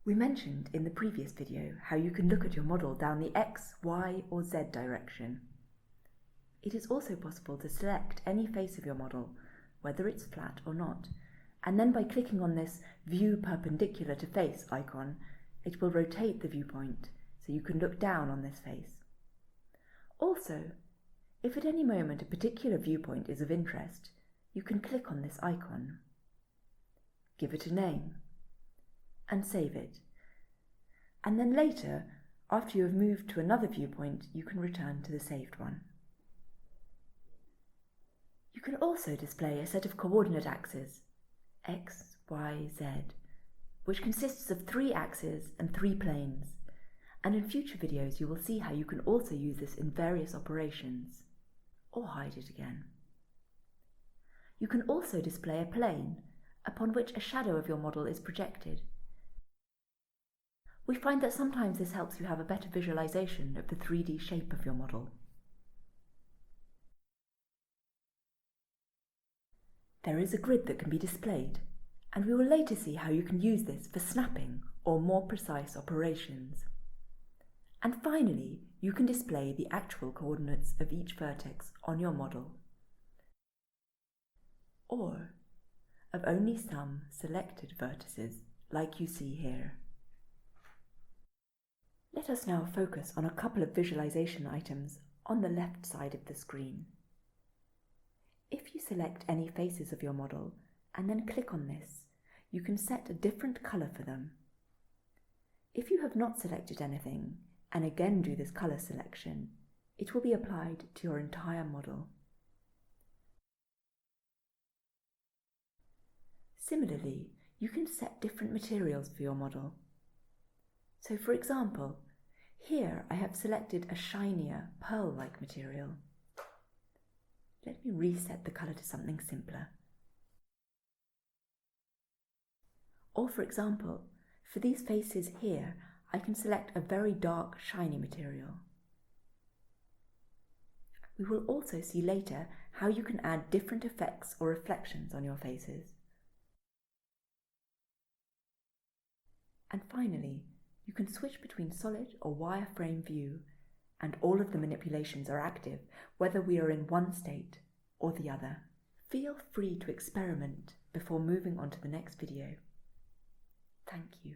We mentioned in the previous video how you can look at your model down the X, Y or Z direction. It is also possible to select any face of your model, whether it's flat or not, and then by clicking on this View Perpendicular to Face icon, it will rotate the viewpoint so you can look down on this face. Also, if at any moment a particular viewpoint is of interest, you can click on this icon, give it a name, and save it. And then later, after you have moved to another viewpoint, you can return to the saved one. You can also display a set of coordinate axes, X, Y, Z, which consists of 3 axes and 3 planes, and in future videos you will see how you can also use this in various operations, or hide it again. You can also display a plane, upon which a shadow of your model is projected. We find that sometimes this helps you have a better visualization of the 3D shape of your model. There is a grid that can be displayed, and we will later see how you can use this for snapping or more precise operations. And finally, you can display the actual coordinates of each vertex on your model, or of only some selected vertices, like you see here. Let us now focus on a couple of visualization items on the left side of the screen. If you select any faces of your model and then click on this, you can set a different colour for them. If you have not selected anything and again do this colour selection, it will be applied to your entire model. Similarly, you can set different materials for your model. So for example, here I have selected a shinier, pearl-like material. Let me reset the colour to something simpler. Or for example, for these faces here, I can select a very dark, shiny material. We will also see later how you can add different effects or reflections on your faces. And finally, you can switch between solid or wireframe view, and all of the manipulations are active, whether we are in one state or the other. Feel free to experiment before moving on to the next video. Thank you.